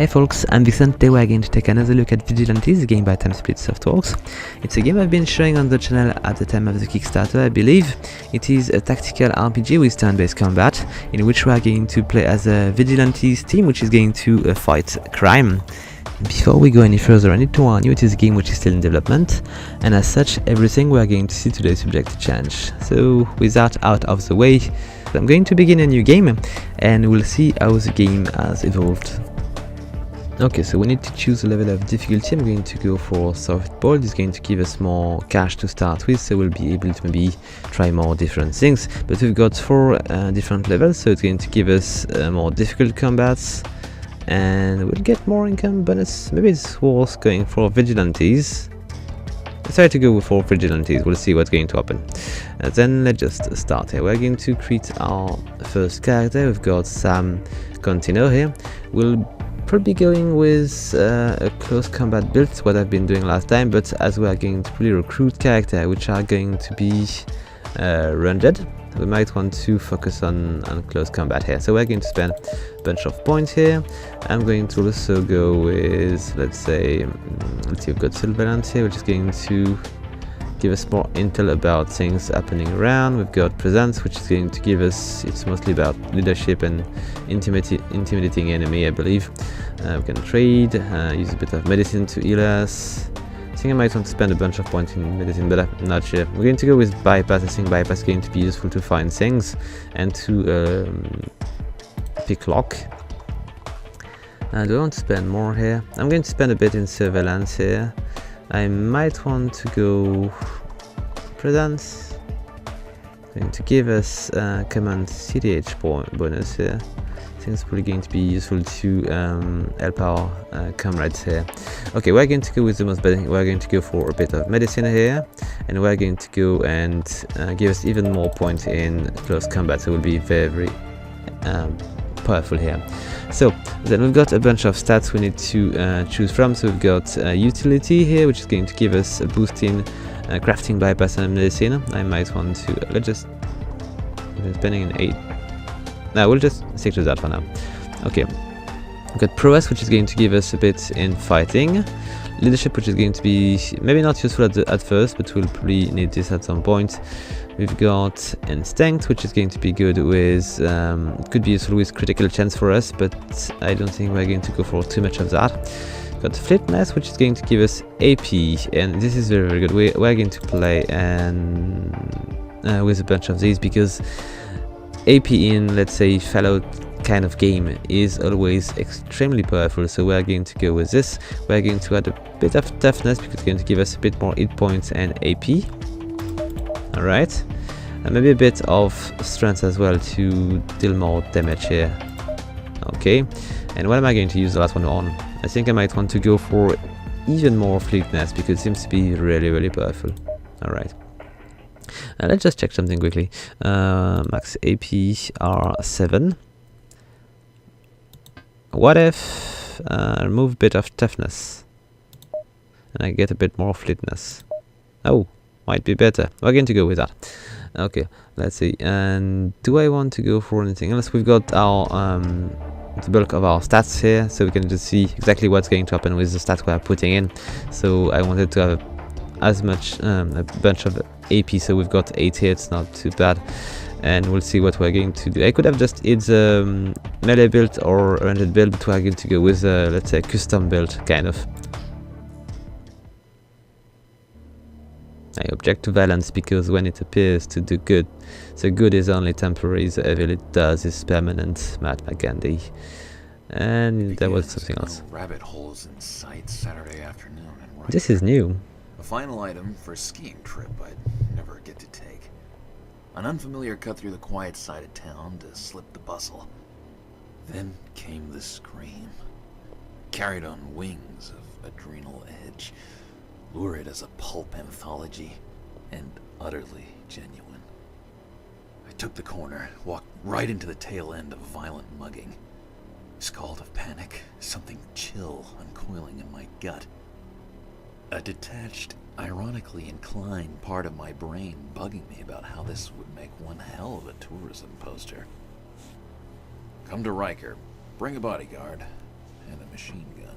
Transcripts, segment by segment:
Hey folks, I'm Vigilantes. Today we're going to take another look at Vigilantes, a game by Time Split Softworks. It's a game I've been showing on the channel at the time of the Kickstarter, I believe. It is a tactical RPG with turn-based combat, in which we are going to play as a Vigilantes team which is going to fight crime. Before we go any further, I need to warn you, it is a game which is still in development, and as such, everything we are going to see today is subject to change. So, with that out of the way, I'm going to begin a new game, and we'll see how the game has evolved. Okay, so we need to choose a level of difficulty. I'm going to go for soft bold. It's going to give us more cash to start with, so we'll be able to maybe try more different things. But we've got 4 different levels, so it's going to give us more difficult combats, and we'll get more income bonus. Maybe it's worth going for Vigilantes. Let's try to go for Vigilantes, we'll see what's going to happen. Then let's just start here. We're going to create our first character. We've got Sam Contino here. We'll probably going with a close combat build, what I've been doing last time, but as we are going to probably recruit characters which are going to be ranged, we might want to focus on close combat here. So we're going to spend a bunch of points here. I'm going to also go with, let's see, we've got Vigilantes here, which is going to give us more intel about things happening around. We've got presence, which is going to give us, it's mostly about leadership and intimidating enemy, I believe. We can trade, use a bit of medicine to heal us. I think I might want to spend a bunch of points in medicine, but I'm not sure. We're going to go with bypass. I think bypass is going to be useful to find things and to pick lock. Do I want to spend more here? I'm going to spend a bit in surveillance here. I might want to go presence. Going to give us command CDH bonus here. I think it's probably going to be useful to help our comrades here. Okay, we're going to go with the most basic. We're going to go for a bit of medicine here, and we're going to go and give us even more points in close combat. So we'll be very powerful here. So then we've got a bunch of stats we need to choose from. So we've got utility here, which is going to give us a boost in crafting, bypass, and medicine. I might want to let's just spending an 8. No, we'll just stick to that for now. Okay, we've got prowess, which is going to give us a bit in fighting. Leadership, which is going to be maybe not useful at first, but we'll probably need this at some point. We've got instinct, which is going to be good with, could be useful with critical chance for us, but I don't think we're going to go for too much of that. Got fleetness, which is going to give us AP, and this is very, very good. We're going to play and with a bunch of these, because AP in, let's say, Fallout kind of game is always extremely powerful, so we're going to go with this. We're going to add a bit of toughness, because it's going to give us a bit more hit points and AP. Alright, and maybe a bit of strength as well to deal more damage here. Okay, and what am I going to use the last one on? I think I might want to go for even more fleetness, because it seems to be really, really powerful. Alright. Let's just check something quickly. Max AP are 7. What if I remove a bit of toughness and I get a bit more fleetness? Oh, might be better. We're going to go with that. Okay, let's see. And do I want to go for anything else? We've got our the bulk of our stats here, so we can just see exactly what's going to happen with the stats we are putting in. So I wanted to have as much a bunch of AP, so we've got 8 here. It's not too bad, and we'll see what we're going to do. I could have just hit the melee build or ranged build, but we're going to go with let's say custom build kind of. I object to violence, because when it appears to do good, the good is only temporary, the evil it does is permanent. Mahatma Gandhi. And there was something else. Rabbit holes in sight Saturday afternoon in Reiker. This is new. A final item for a skiing trip I'd never get to take. An unfamiliar cut through the quiet side of town to slip the bustle. Then came the scream, carried on wings of adrenal edge, lurid as a pulp anthology, and utterly genuine. I took the corner, walked right into the tail end of violent mugging. Scald of panic, something chill uncoiling in my gut. A detached, ironically inclined part of my brain bugging me about how this would make one hell of a tourism poster. Come to Reiker, bring a bodyguard, and a machine gun.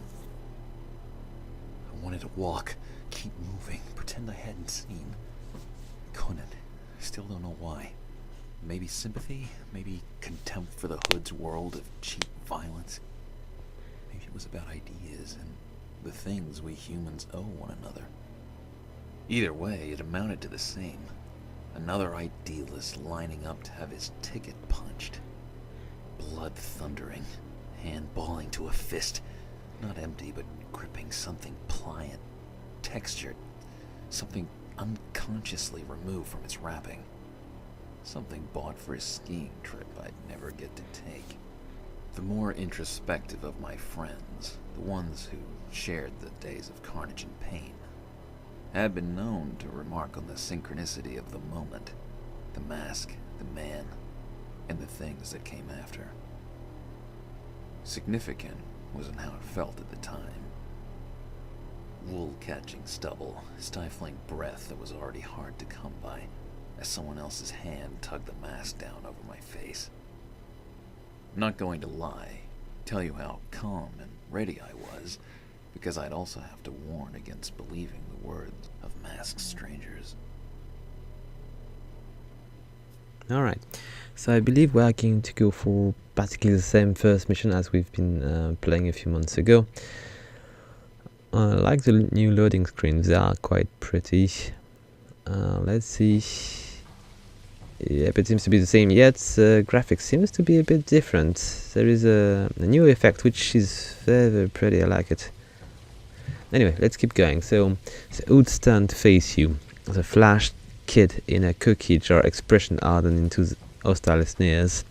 I wanted to walk, keep moving, pretend I hadn't seen. Couldn't. I still don't know why. Maybe sympathy? Maybe contempt for the hood's world of cheap violence? Maybe it was about ideas and the things we humans owe one another. Either way, it amounted to the same. Another idealist lining up to have his ticket punched. Blood thundering, hand balling to a fist. Not empty, but gripping something pliant, textured. Something unconsciously removed from its wrapping. Something bought for a skiing trip I'd never get to take. The more introspective of my friends, the ones who shared the days of carnage and pain, had been known to remark on the synchronicity of the moment, the mask, the man, and the things that came after. Significant wasn't how it felt at the time. Wool-catching stubble, stifling breath that was already hard to come by, as someone else's hand tugged the mask down over my face. I'm not going to lie, tell you how calm and ready I was, because I'd also have to warn against believing the words of masked strangers. Alright, so I believe we are going to go for practically the same first mission as we've been playing a few months ago. I like the new loading screens, they are quite pretty. Let's see. Yep, it seems to be the same, yet graphics seems to be a bit different. There is a new effect which is very, very pretty, I like it. Anyway, let's keep going. So, the hood stand to face you. The flashed kid in a cookie jar expression hardened into hostile sneers.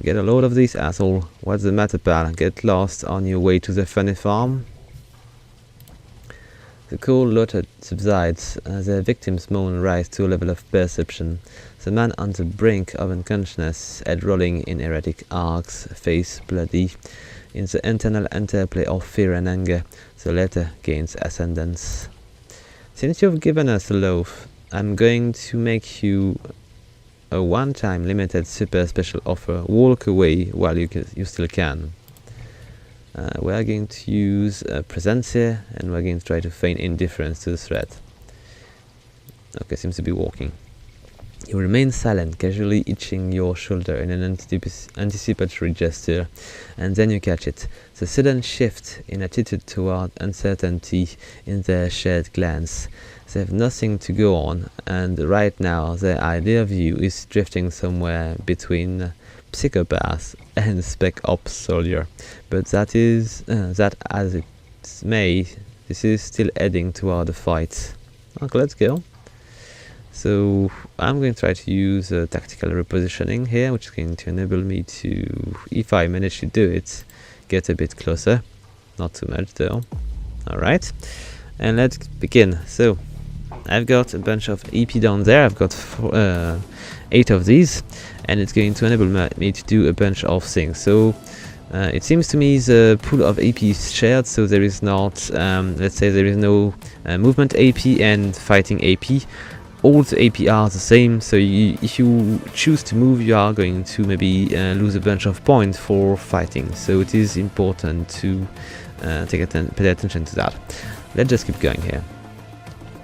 Get a load of this, asshole. What's the matter, pal? Get lost on your way to the funny farm? The cold laughter subsides as the victim's moan rise to a level of perception. The man on the brink of unconsciousness, head rolling in erratic arcs, face bloody. In the internal interplay of fear and anger, the latter gains ascendance. Since you've given us a loaf, I'm going to make you a one-time limited super special offer. Walk away while you still can. We're going to use presence here, and we're going to try to feign indifference to the threat. Okay, seems to be walking. You remain silent, casually itching your shoulder in an anticipatory gesture, and then you catch it. The sudden shift in attitude toward uncertainty in their shared glance. They have nothing to go on, and right now their idea of you is drifting somewhere between psychopath and spec ops soldier. But that as it may, this is still heading toward a fight. Okay, let's go. So I'm going to try to use a tactical repositioning here, which is going to enable me to, if I manage to do it, get a bit closer. Not too much though. Alright, and let's begin. So I've got a bunch of EP down there. I've got 8 of these, and it's going to enable me to do a bunch of things. So it seems to me the pool of AP is shared, so there is not, let's say there is no movement AP and fighting AP. All the AP are the same, so if you choose to move, you are going to maybe lose a bunch of points for fighting. So it is important to pay attention to that. Let's just keep going here.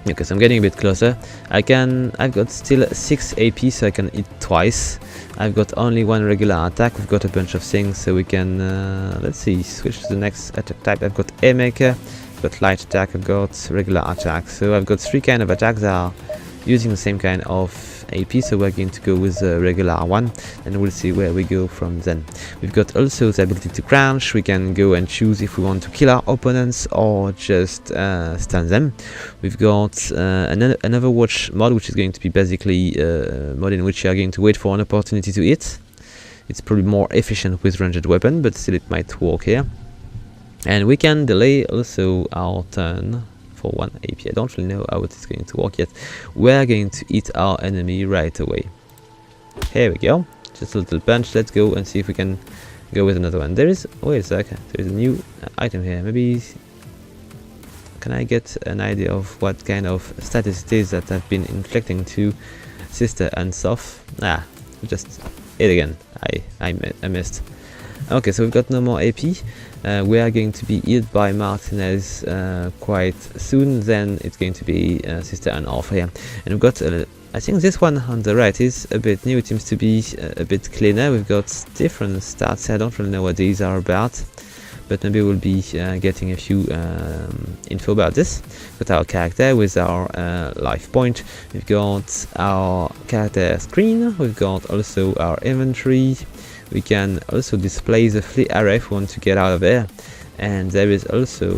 Okay, so I'm getting a bit closer. I've got still 6 AP, so I can hit twice. I've got only 1 regular attack. We've got a bunch of things, so we can, let's see, switch to the next attack type. I've got Airmaker, I've got light attack, I've got regular attack. So I've got 3 kind of attacks that are using the same kind of AP, so we're going to go with the regular one, and we'll see where we go from then. We've got also the ability to crouch. We can go and choose if we want to kill our opponents or just stun them. We've got another watch mod, which is going to be basically a mod in which you are going to wait for an opportunity to hit. It's probably more efficient with ranged weapon, but still it might work here. And we can delay also our turn for 1 AP. I don't really know how it is going to work yet. We're going to hit our enemy right away. Here we go. Just a little punch. Let's go and see if we can go with another one. There is, wait a sec, there is a new item here. Maybe, can I get an idea of what kind of status it is that I've been inflicting to Sister and Soph? Ah, just hit again. I missed. Okay, so we've got no more AP. We are going to be healed by Martinez quite soon. Then it's going to be Sister and off here. And we've got, I think this one on the right is a bit new. It seems to be a bit cleaner. We've got different stats. I don't really know what these are about, but maybe we'll be getting a few info about this. We've got our character with our life point. We've got our character screen. We've got also our inventory. We can also display the fleet array if we want to get out of there, and there is also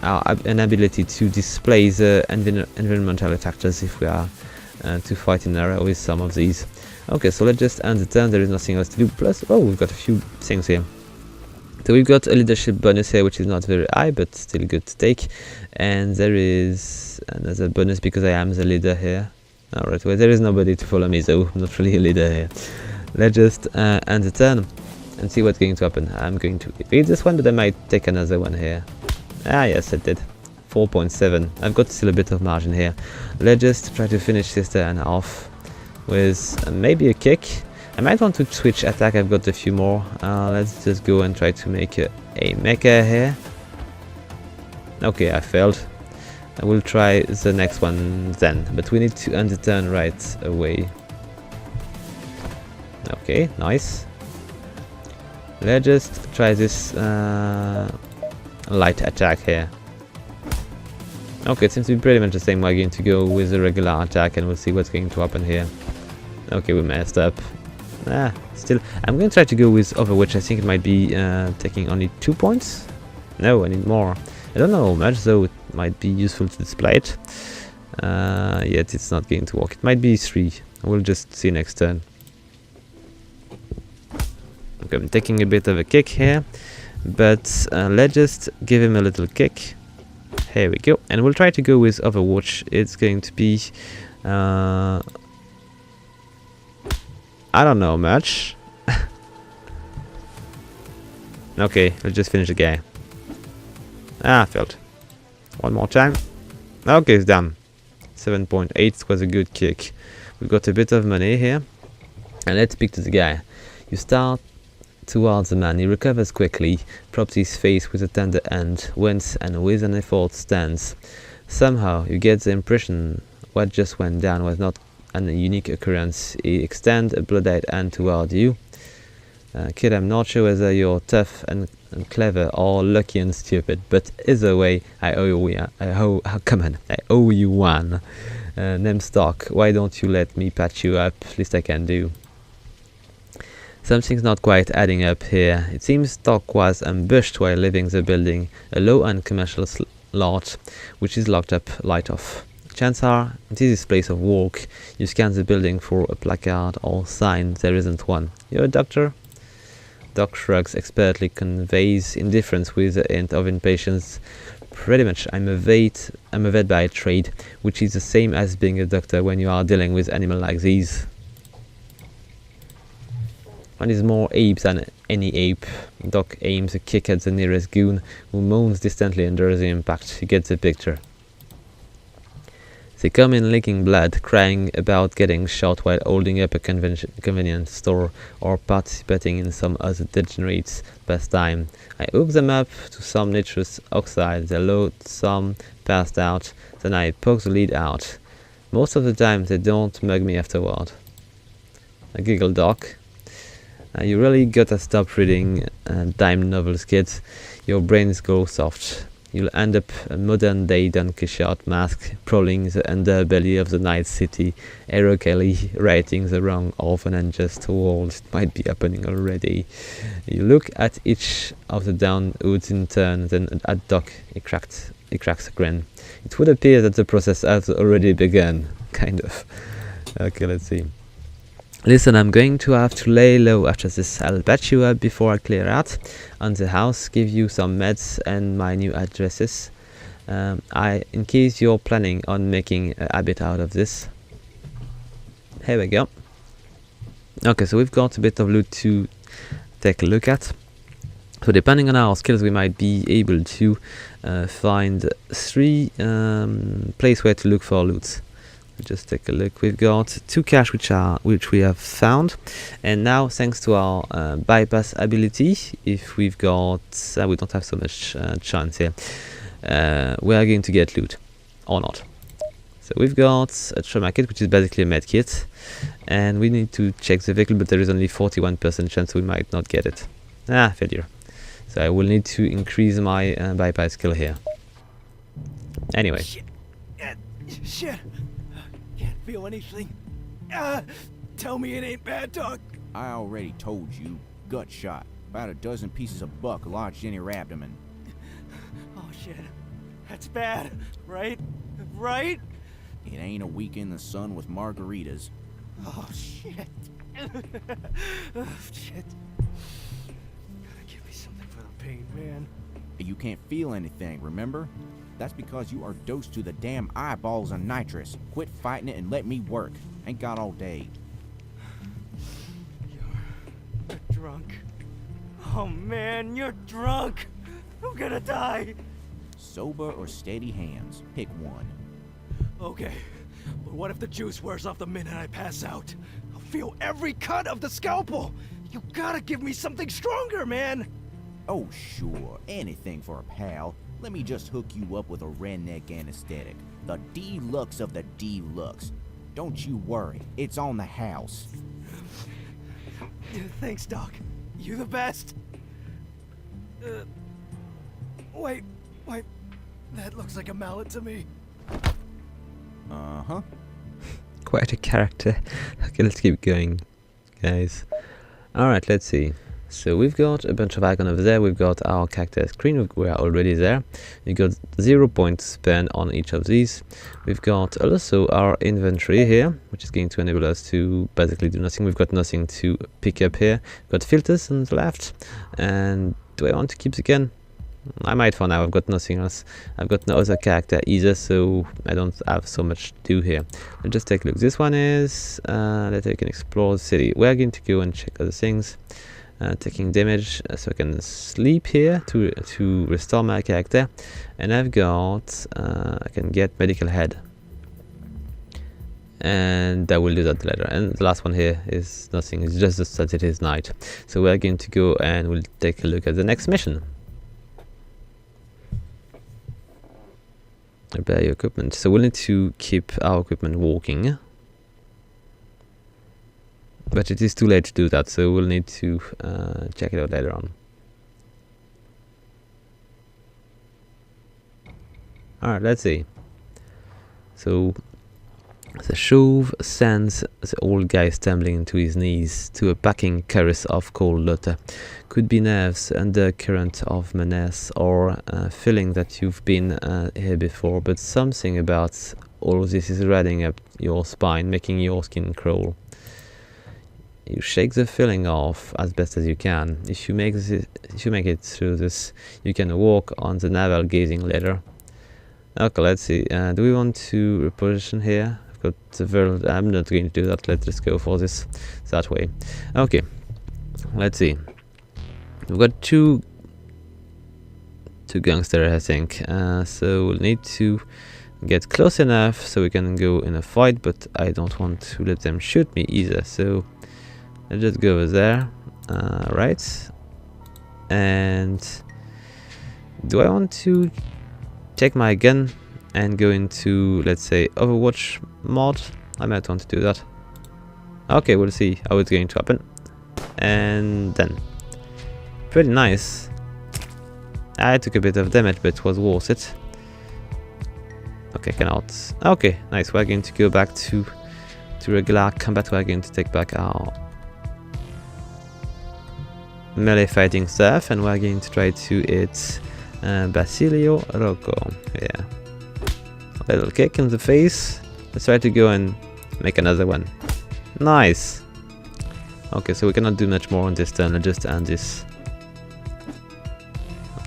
an ability to display the environmental factors if we are to fight in an area with some of these. Okay, so let's just end the turn. There is nothing else to do. Plus, oh, we've got a few things here. So we've got a leadership bonus here, which is not very high, but still good to take. And there is another bonus because I am the leader here. Alright, well, there is nobody to follow me, so I'm not really a leader here. Let's just end the turn and see what's going to happen. I'm going to evade this one, but I might take another one here. Ah, yes, I did. 4.7. I've got still a bit of margin here. Let's just try to finish Sister and off with maybe a kick. I might want to switch attack. I've got a few more. Let's just go and try to make a mecha here. Okay, I failed. I will try the next one then, but we need to end the turn right away. Okay, nice. Let's just try this light attack here. Okay, it seems to be pretty much the same. We're going to go with a regular attack and we'll see what's going to happen here. Okay, we messed up. Still, I'm going to try to go with Overwatch. I think it might be taking only 2 points. No, I need more. I don't know how much, though it might be useful to display it. Yet it's not going to work. It might be 3. We'll just see next turn. Okay, I'm taking a bit of a kick here, but let's just give him a little kick. Here we go, and we'll try to go with Overwatch. It's going to be I don't know much. Okay, let's just finish the guy. Ah, failed. One more time. Okay, it's done. 7.8 was a good kick. We've got a bit of money here, and let's speak to the guy. You start towards the man. He recovers quickly, props his face with a tender hand, winces, and with an effort stands. Somehow you get the impression what just went down was not an unique occurrence. He extends a blood-eyed hand toward you. Kid, I'm not sure whether you're tough and clever or lucky and stupid, but either way, I owe you one. Name Stock, why don't you let me patch you up? Least I can do. Something's not quite adding up here. It seems Stock was ambushed while leaving the building, a low and commercial lot, which is locked up light off. Chances are it is his place of work. You scan the building for a placard or sign. There isn't one. You're a doctor? Doc shrugs expertly, conveys indifference with a hint of impatience. Pretty much, I'm a vet by trade, which is the same as being a doctor when you are dealing with animals like these. One is more ape than any ape. Doc aims a kick at the nearest goon, who moans distantly under the impact. You get the picture. They come in licking blood, crying about getting shot while holding up a convenience store or participating in some other degenerate's pastime. I hook them up to some nitrous oxide, they load some, passed out, then I poke the lead out. Most of the time they don't mug me afterward. I giggle, Doc. You really gotta stop reading dime novels, kids. Your brains go soft. You'll end up a modern-day Don Quixote mask, prowling the underbelly of the night city, heroically righting the wrong of an unjust world. It might be happening already. You look at each of the downed hoods in turn, then at Doc. He cracks a grin. It would appear that the process has already begun. Kind of. Okay, let's see. Listen, I'm going to have to lay low after this. I'll patch you up before I clear out on the house, give you some meds and my new addresses. In case you're planning on making a habit out of this. Here we go. Okay, so we've got a bit of loot to take a look at. So depending on our skills, we might be able to find 3 places where to look for loot. Just take a look. We've got 2 cache which we have found, and now thanks to our bypass ability, if we've got we don't have so much chance here, we are going to get loot or not. So we've got a trauma kit, which is basically a med kit, and we need to check the vehicle, but there is only 41% chance we might not get it. Failure. So I will need to increase my bypass skill here. Anyway. Shit. Can't feel anything. Tell me it ain't bad, dog. I already told you. Gut shot. About a dozen pieces of buck lodged in your abdomen. Oh shit. That's bad, right? Right? It ain't a week in the sun with margaritas. Oh shit. Oh shit. Gotta give me something for the pain, man. You can't feel anything, remember? That's because you are dosed to the damn eyeballs of nitrous. Quit fighting it and let me work. Ain't got all day. You're drunk. Oh man, you're drunk. I'm gonna die. Sober or steady hands. Pick one. Okay, but what if the juice wears off the minute I pass out? I'll feel every cut of the scalpel. You gotta give me something stronger, man. Oh sure, anything for a pal. Let me just hook you up with a redneck anesthetic. The deluxe of the deluxe. Don't you worry, it's on the house. Thanks, Doc. You the best. Wait. That looks like a mallet to me. Uh-huh. Quite a character. Okay, let's keep going, guys. Alright, let's see. So we've got a bunch of icons over there. We've got our character screen. We are already there. We've got 0 points spent on each of these. We've got also our inventory here, which is going to enable us to basically do nothing. We've got nothing to pick up here. We've got filters on the left. And do I want to keep the gun? I might for now. I've got nothing else. I've got no other character either, so I don't have so much to do here. Let's just take a look. This one is let's take an explore the city. We're going to go and check other things. Taking damage, so I can sleep here to restore my character, and I've got I can get medical head, and I will do that later. And the last one here is nothing. It's just that it is night. So we're going to go and we'll take a look at the next mission. Repair your equipment. So we'll need to keep our equipment working. But it is too late to do that, so we'll need to check it out later on. Alright, let's see. So, the shove sends the old guy stumbling to his knees to a packing caress of cold water. Could be nerves, undercurrent of menace, or a feeling that you've been here before, but something about all of this is riding up your spine, making your skin crawl. You shake the feeling off as best as you can. If you make it through this, you can walk on the navel gazing later. Okay, let's see. Do we want to reposition here? I've got the world. I'm not going to do that. Let's just go for this that way. Okay, let's see. We've got two gangsters, I think. So we'll need to get close enough so we can go in a fight, but I don't want to let them shoot me either. So let's just go over there, right? And do I want to take my gun and go into, let's say, Overwatch mod? I might want to do that. Okay, we'll see how it's going to happen. And then, pretty nice. I took a bit of damage, but it was worth it. Okay, cannot. Okay, nice. We're going to go back to regular combat. We're going to take back our melee fighting stuff, and we're going to try to hit Basilio Rocco. Yeah, a little kick in the face. Let's try to go and make another one. Nice. Okay, so we cannot do much more on this turn. Let's just end this.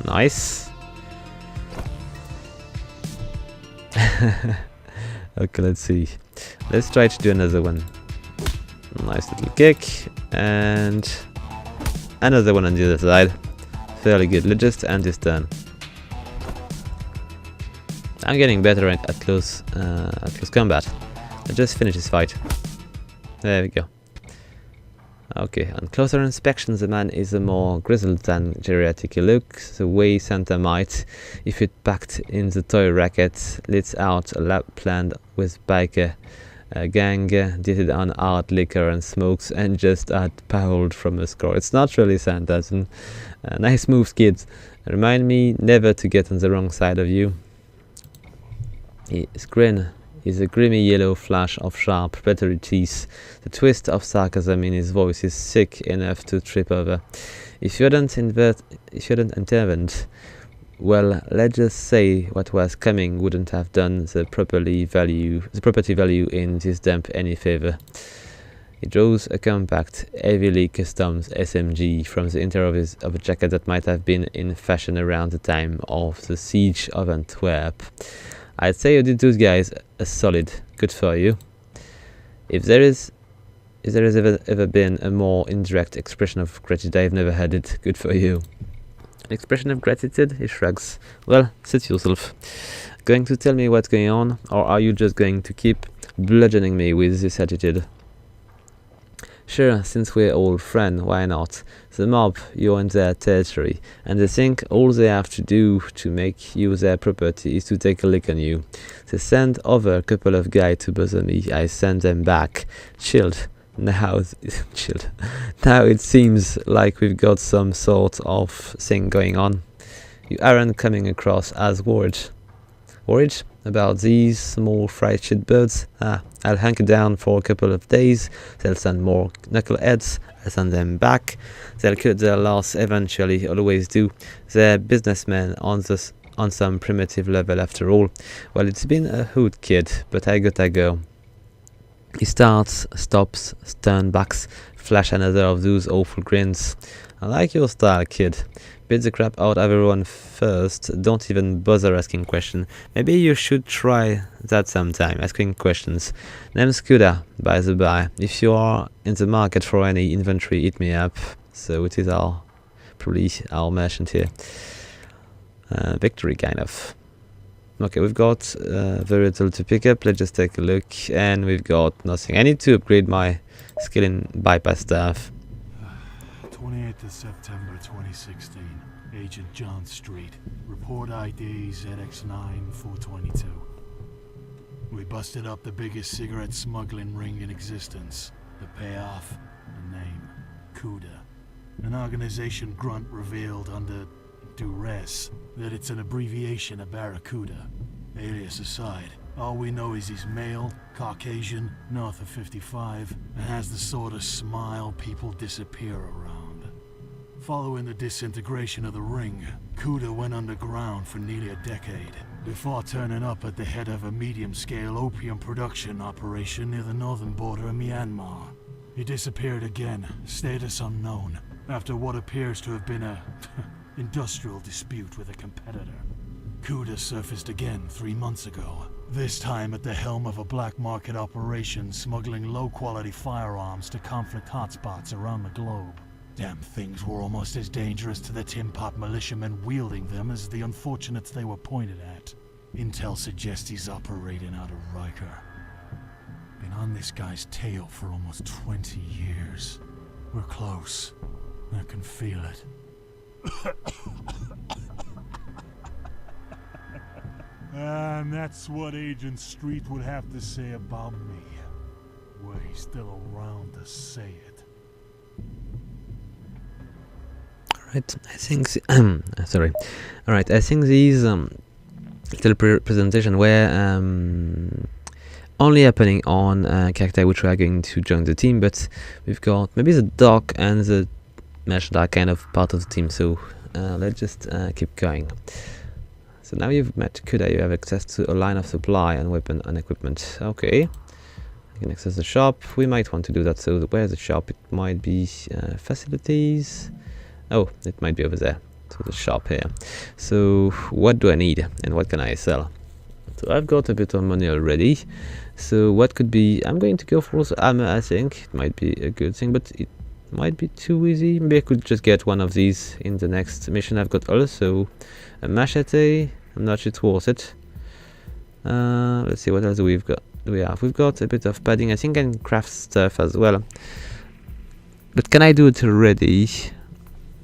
Nice. Okay, let's see. Let's try to do another one. Nice little kick, and another one on the other side. Fairly good. Let's just end this turn. I'm getting better at close combat. I just finished this fight. There we go. Okay, on closer inspection, the man is a more grizzled than geriatric he looks. The way Santa might, if it packed in the toy racket, lets out a lab planned with biker gang, dated on hard liquor and smokes, and just had powelled from a score. It's not really Santa's. Nice moves, kids. Remind me never to get on the wrong side of you. His grin is a grimy yellow flash of sharp, predatory teeth. The twist of sarcasm in his voice is sick enough to trip over. If you hadn't intervened, well, let's just say what was coming wouldn't have done the property value in this dump any favor. He draws a compact, heavily customed SMG from the interior of a jacket that might have been in fashion around the time of the siege of Antwerp. I'd say you did those guys a solid. Good for you. If there is ever been a more indirect expression of gratitude, I've never had it. Good for you. An expression of gratitude? He shrugs. Well, sit yourself. Going to tell me what's going on, or are you just going to keep bludgeoning me with this attitude? Sure, since we're all friends, why not? The mob, you're in their territory, and they think all they have to do to make you their property is to take a lick on you. They send over a couple of guys to bother me, I send them back. Chilled. Now it seems like we've got some sort of thing going on. You aren't coming across as worried. Worried about these small fried shit birds? I'll hunker down for a couple of days. They'll send more knuckleheads. I'll send them back. They'll cut their loss eventually, always do. They're businessmen on some primitive level after all. Well, it's been a hoot, kid, but I gotta go. He starts, stops, turns back, flash another of those awful grins. I like your style, kid. Beat the crap out of everyone first. Don't even bother asking questions. Maybe you should try that sometime, asking questions. Name's Kuda, by the by. If you are in the market for any inventory, hit me up. So it is probably our merchant here. Victory, kind of. Okay, we've got very little to pick up. Let's just take a look. And we've got nothing. I need to upgrade my skill in bypass staff. 28th of September 2016. Agent John Street. Report ID ZX9422. We busted up the biggest cigarette smuggling ring in existence. The payoff, a name, Kuda. An organization Grunt revealed under duress that it's an abbreviation of Barracuda. Alias aside, all we know is he's male, Caucasian, north of 55, and has the sort of smile people disappear around. Following the disintegration of the ring, Kuda went underground for nearly a decade, before turning up at the head of a medium-scale opium production operation near the northern border of Myanmar. He disappeared again, status unknown, after what appears to have been a industrial dispute with a competitor. Kuda surfaced again 3 months ago, this time at the helm of a black market operation smuggling low-quality firearms to conflict hotspots around the globe. Damn things were almost as dangerous to the Tin Pot militiamen wielding them as the unfortunates they were pointed at. Intel suggests he's operating out of Reiker. Been on this guy's tail for almost 20 years. We're close. I can feel it. And that's what Agent Street would have to say about me. Were he still around to say it. Alright, I think sorry. Alright, I think these little presentation were only happening on character which are going to join the team, but we've got maybe the doc and the merchant are kind of part of the team, so let's just keep going. So now you've met Kuda, you have access to a line of supply and weapon and equipment. Okay, you can access the shop. We might want to do that. So where's the shop? It might be facilities. Oh, it might be over there. So the shop here. So what do I need and what can I sell? So I've got a bit of money already. So what could be? I'm going to go for the armor. I think it might be a good thing, but it might be too easy. Maybe I could just get one of these in the next mission. I've got also a machete. I'm not sure it's worth it. Let's see what else we've got. do we have? We've got a bit of padding. I think I can craft stuff as well. But can I do it already?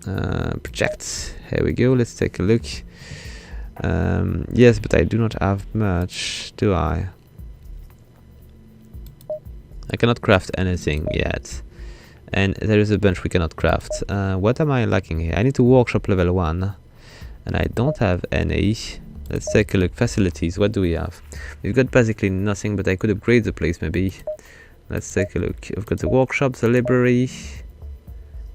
Projects. Here we go. Let's take a look. Yes, but I do not have much, do I? I cannot craft anything yet. And there is a bunch we cannot craft. What am I lacking here? I need to workshop level 1. And I don't have any. Let's take a look. Facilities. What do we have? We've got basically nothing, but I could upgrade the place maybe. Let's take a look. We've got the workshop, the library,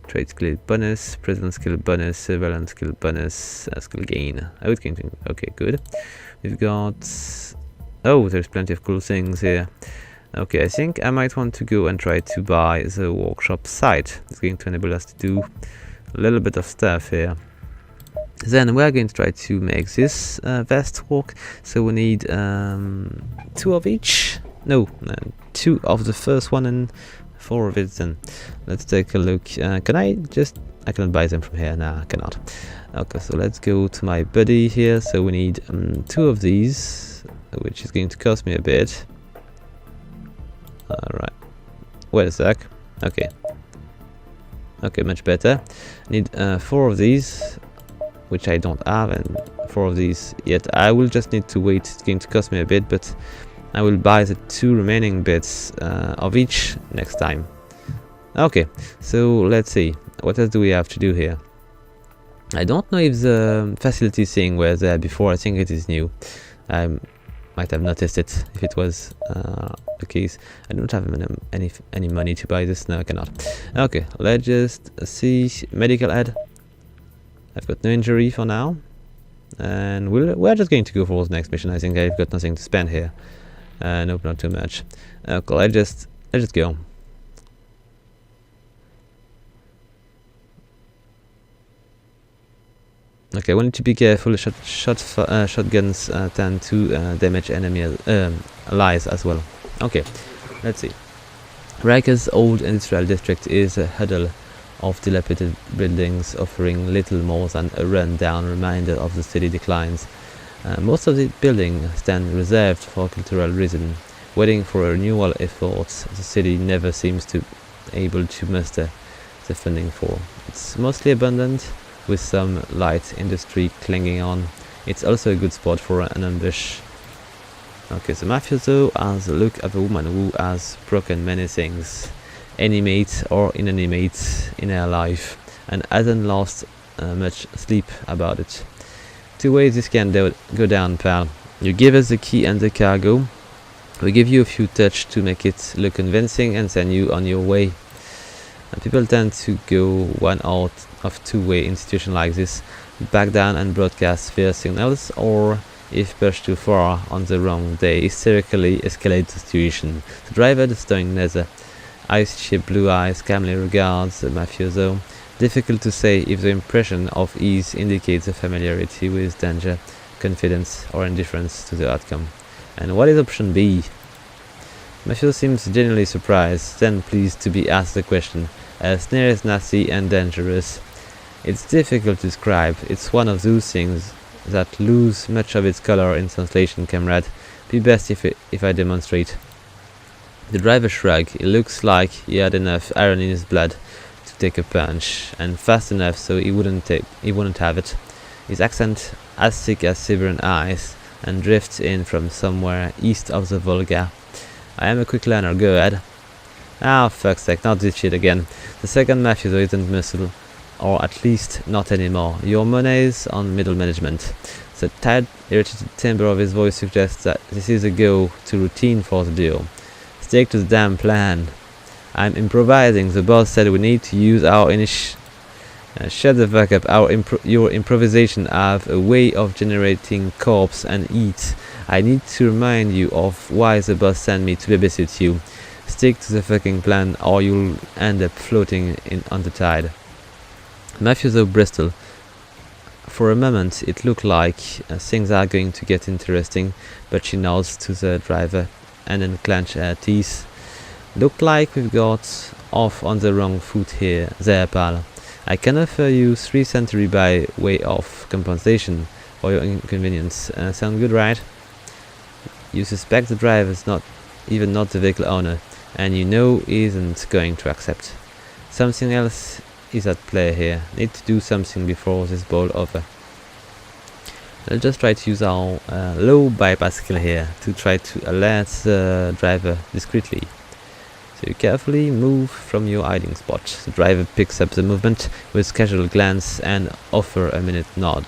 trade skill bonus, prison skill bonus, surveillance skill bonus, skill gain. Okay, good. We've got... Oh, there's plenty of cool things here. Okay, I think I might want to go and try to buy the workshop site. It's going to enable us to do a little bit of stuff here. Then we're going to try to make this vest work. So we need 2 of each. No, 2 of the first one and 4 of it. Then let's take a look. Can I just... I cannot buy them from here. Nah, I cannot. Okay, so let's go to my buddy here. So we need 2 of these, which is going to cost me a bit. Alright. Wait a sec. Okay. Okay, much better. Need 4 of these, which I don't have, and 4 of these yet. I will just need to wait. It's going to cost me a bit, but I will buy the 2 remaining bits of each next time. Okay, so let's see. What else do we have to do here? I don't know if the facility thing was there before. I think it is new. I might have noticed it if it was the case. I don't have any money to buy this. No, I cannot. Okay, let's just see. Medical ad. I've got no injury for now, and we're just going to go for the next mission. I think I've got nothing to spend here. Nope, not too much. Okay, let's just go. Okay, we need to be careful. Shotguns tend to damage enemy allies as well. Okay, let's see. Reiker's old industrial district is a huddle of dilapidated buildings, offering little more than a run-down reminder of the city declines. Most of the buildings stand reserved for cultural reasons, waiting for renewal efforts the city never seems to able to muster the funding for. It's mostly abandoned, with some light industry clinging on. It's also a good spot for an ambush. Okay, the mafioso has a look of a woman who has broken many things, animate or inanimate, in her life, and hasn't lost much sleep about it. 2 ways this can go down, pal. You give us the key and the cargo, we give you a few touch to make it look convincing, and send you on your way. And people tend to go one out of 2-way institution like this, back down and broadcast fear signals, or if pushed too far on the wrong day, hysterically escalate the situation. The driver, the stowing nether, ice-shaped blue eyes, calmly regards the mafioso. Difficult to say if the impression of ease indicates a familiarity with danger, confidence, or indifference to the outcome. And what is option B? Mafioso seems genuinely surprised, then pleased to be asked the question. A snare is nasty and dangerous. It's difficult to describe. It's one of those things that lose much of its color in translation, comrade. Be best if I demonstrate. The driver shrugged. It looks like he had enough iron in his blood to take a punch, and fast enough so he wouldn't have it. His accent as thick as Siberian ice, and drifts in from somewhere east of the Volga. I am a quick learner, go ahead. Ah, fuck's sake, not this shit again. The second mafioso isn't muscle, or at least not anymore. Your money's on middle management. The tired, irritated timbre of his voice suggests that this is a go-to routine for the duo. Stick to the damn plan. I'm improvising. The boss said we need to use our shut the fuck up. Your improvisation have a way of generating corpse and eat. I need to remind you of why the boss sent me to babysit you. Stick to the fucking plan, or you'll end up floating on the tide. Mafioso bristled. For a moment it looked like things are going to get interesting, but she nods to the driver and then clenches her teeth. Look like we've got off on the wrong foot here, there, pal. I can offer you 3 century by way of compensation for your inconvenience. Sound good, right? You suspect the driver's not even not the vehicle owner, and you know he isn't going to accept. Something else is at play here. Need to do something before this ball over. Let's just try to use our low bypass skill here to try to alert the driver discreetly. So you carefully move from your hiding spot. The driver picks up the movement with casual glance and offer a minute nod.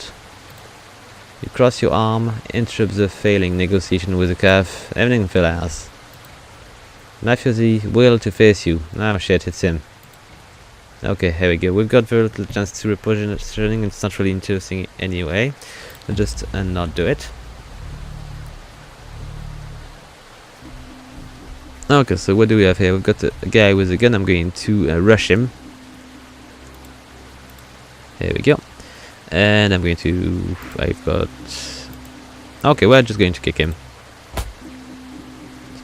You cross your arm, interrupt the failing negotiation with a curve. Evening, fellas. Mafiosi will to face you. Oh shit, it's him. Okay, here we go. We've got very little chance to repositioning. It's not really interesting anyway. We'll just not do it. Okay, so what do we have here? We've got a guy with a gun. I'm going to rush him. Here we go. And I'm going to... I've got... Okay, we're just going to kick him.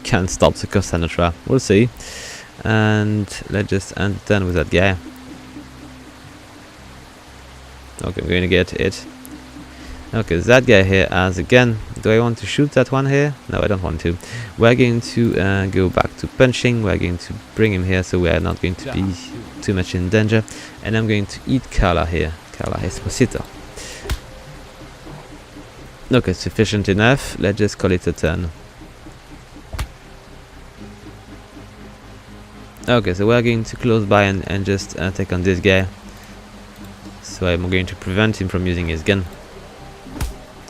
Can't stop the Costa Nostra. We'll see. And let's just end done with that guy. Okay, I'm going to get it. Okay, that guy here has a gun. Do I want to shoot that one here? No, I don't want to. We're going to go back to punching. We're going to bring him here so we are not going to be too much in danger. And I'm going to eat Carla here. Carla Esposito. Okay, sufficient enough. Let's just call it a turn. Okay, so we're going to close by and just take on this guy. So I'm going to prevent him from using his gun.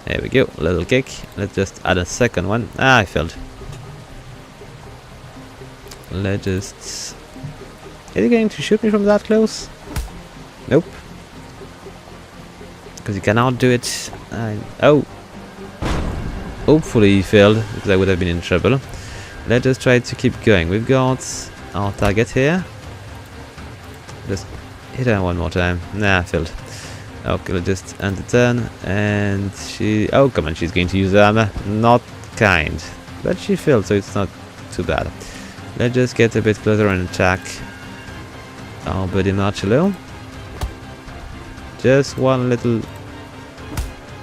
There we go, little kick. Let's just add a second one. Ah, I failed. Let's just... Is he going to shoot me from that close? Nope. Because he cannot do it. Oh! Hopefully he failed, because I would have been in trouble. Let's just try to keep going. We've got our target here. Just hit her one more time. Nah, I failed. Okay, let's just end the turn. And she... Oh, come on, she's going to use the armor. Not kind. But she failed, so it's not too bad. Let's just get a bit closer and attack our buddy Marcello. Just one little...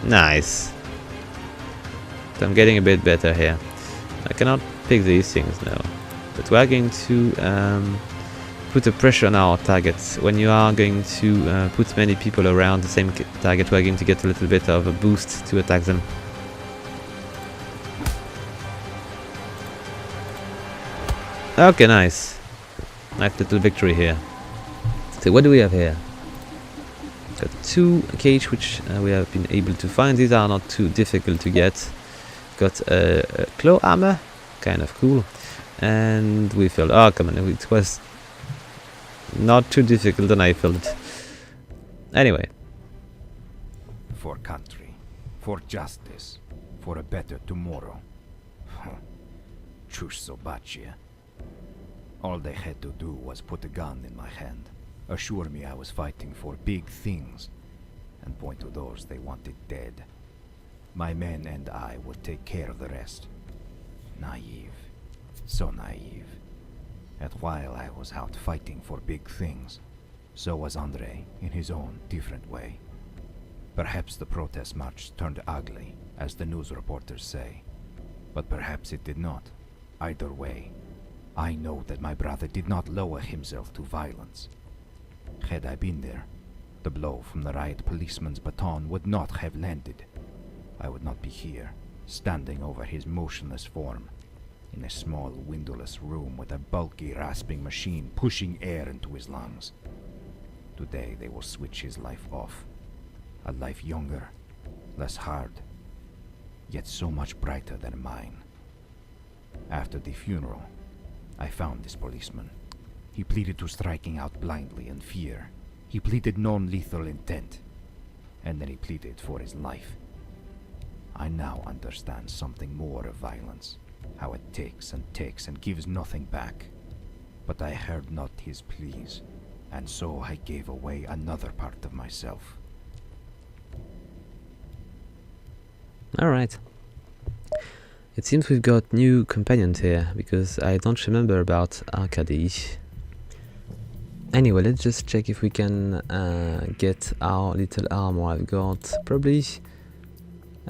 Nice. So I'm getting a bit better here. I cannot pick these things now. But we're going to put a pressure on our targets. When you are going to put many people around the same target, we're going to get a little bit of a boost to attack them. Okay, nice. Nice little victory here. So what do we have here? Got 2 cage which we have been able to find. These are not too difficult to get. Got a claw armor, kind of cool. And we failed. Oh, come on, it was not too difficult and I failed it. Anyway. For country, for justice, for a better tomorrow. Chush Sobacia. All they had to do was put a gun in my hand, assure me I was fighting for big things, and point to those they wanted dead. My men and I would take care of the rest. Naive. So naive. And while I was out fighting for big things, so was Andre in his own different way. Perhaps the protest march turned ugly, as the news reporters say. But perhaps it did not. Either way, I know that my brother did not lower himself to violence. Had I been there, the blow from the riot policeman's baton would not have landed. I would not be here, standing over his motionless form, in a small windowless room with a bulky rasping machine pushing air into his lungs. Today they will switch his life off. A life younger, less hard, yet so much brighter than mine. After the funeral, I found this policeman. He pleaded to striking out blindly in fear. He pleaded non-lethal intent. And then he pleaded for his life. I now understand something more of violence. How it takes and gives nothing back. But I heard not his pleas, and so I gave away another part of myself. Alright. It seems we've got new companions here, because I don't remember about Arkady. Anyway, let's just check if we can get our little armor. I've got probably...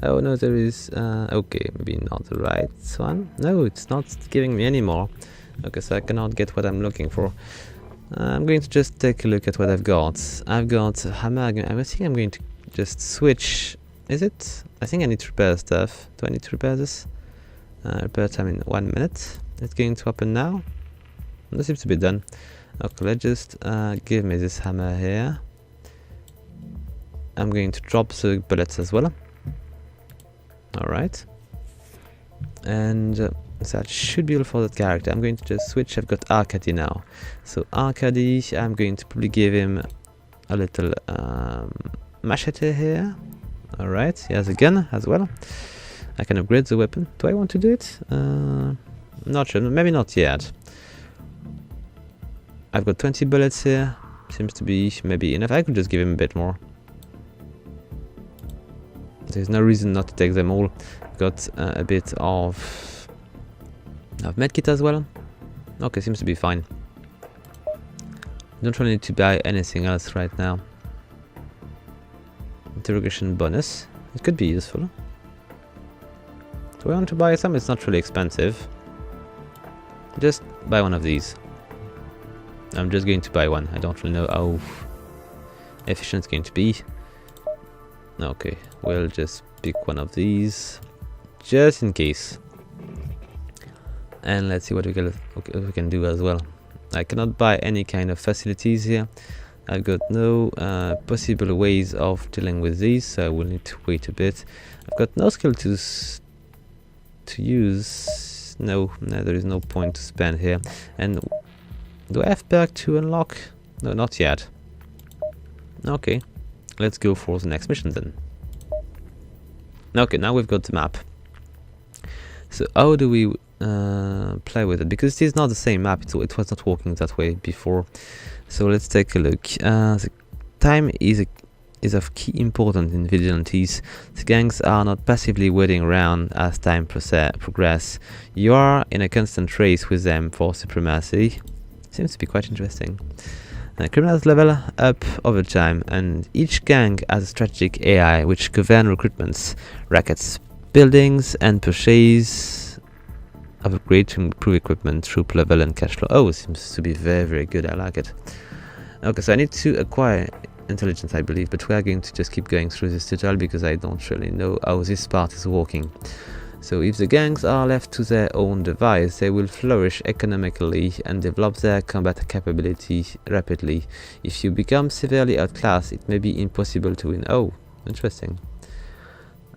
Oh no, there is, okay, maybe not the right one. No, it's not giving me any more. Okay, so I cannot get what I'm looking for. I'm going to just take a look at what I've got. I've got a hammer. I think I'm going to just switch. Is it? I think I need to repair stuff. Do I need to repair this? Repair time in 1 minute. It's going to happen now. That seems to be done. Okay, let's just give me this hammer here. I'm going to drop the bullets as well. Alright. And that should be all for that character. I'm going to just switch. I've got Arcady now. So Arcady, I'm going to probably give him a little machete here. Alright, he has a gun as well. I can upgrade the weapon. Do I want to do it? Not sure. Maybe not yet. I've got 20 bullets here. Seems to be maybe enough. I could just give him a bit more. There's no reason not to take them all. Got a bit of medkit as well. Okay, seems to be fine. Don't really need to buy anything else right now. Interrogation bonus. It could be useful. Do I want to buy some? It's not really expensive. Just buy one of these. I'm just going to buy one. I don't really know how efficient it's going to be. Okay, we'll just pick one of these, just in case. And let's see what we can do as well. I cannot buy any kind of facilities here. I've got no possible ways of dealing with these, so I will need to wait a bit. I've got no skill to use. No, there is no point to spend here. And do I have perk to unlock? No, not yet. Okay. Let's go for the next mission then. Okay, now we've got the map. So how do we play with it? Because it is not the same map, so it was not working that way before. So let's take a look. The time is of key importance in Vigilantes. The gangs are not passively waiting around as time progresses. You are in a constant race with them for supremacy. Seems to be quite interesting. Criminals level up over time, and each gang has a strategic AI which govern recruitments, rackets, buildings, and purchase of upgrade to improve equipment, troop level, and cash flow. Oh, seems to be very, very good. I like it. Okay, so I need to acquire intelligence, I believe, but we are going to just keep going through this tutorial because I don't really know how this part is working. So if the gangs are left to their own device, they will flourish economically and develop their combat capability rapidly. If you become severely outclassed, it may be impossible to win. Oh, interesting.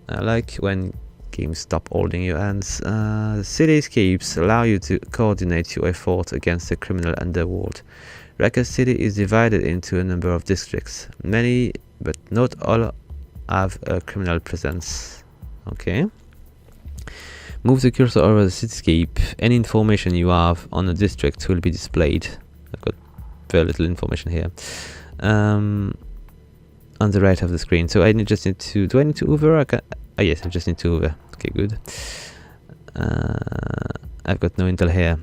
I like when games stop holding your hands. The cityscapes allow you to coordinate your effort against the criminal underworld. Reiker City is divided into a number of districts. Many, but not all, have a criminal presence. Okay. Move the cursor over the cityscape. Any information you have on the district will be displayed. I've got very little information here. On the right of the screen. So I just need to... Do I need to hover? Yes, I just need to hover. Okay, good. I've got no intel here.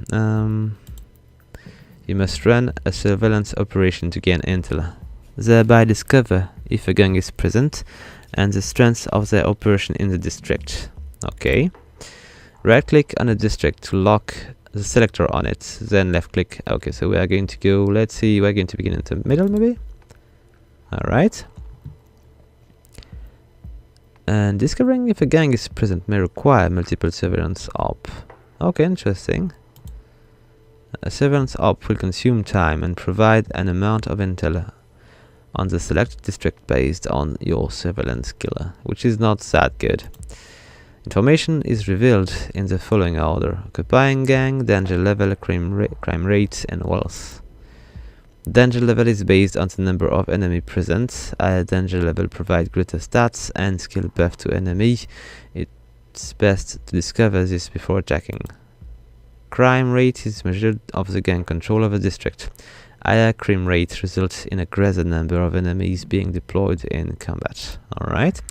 You must run a surveillance operation to gain intel. Thereby discover if a gang is present and the strength of their operation in the district. Okay. Right click on a district to lock the selector on it, then left click. Okay, so we are going to go, let's see, we're going to begin in the middle maybe. Alright. And discovering if a gang is present may require multiple surveillance op. Okay, interesting. A surveillance op will consume time and provide an amount of intel on the selected district based on your surveillance skill, which is not that good. Information is revealed in the following order: occupying gang, danger level, crime rate, and wealth. Danger level is based on the number of enemy present. Higher danger level provides greater stats and skill buff to enemy. It's best to discover this before attacking. Crime rate is measured of the gang control of a district. Higher crime rate results in a greater number of enemies being deployed in combat. Alright.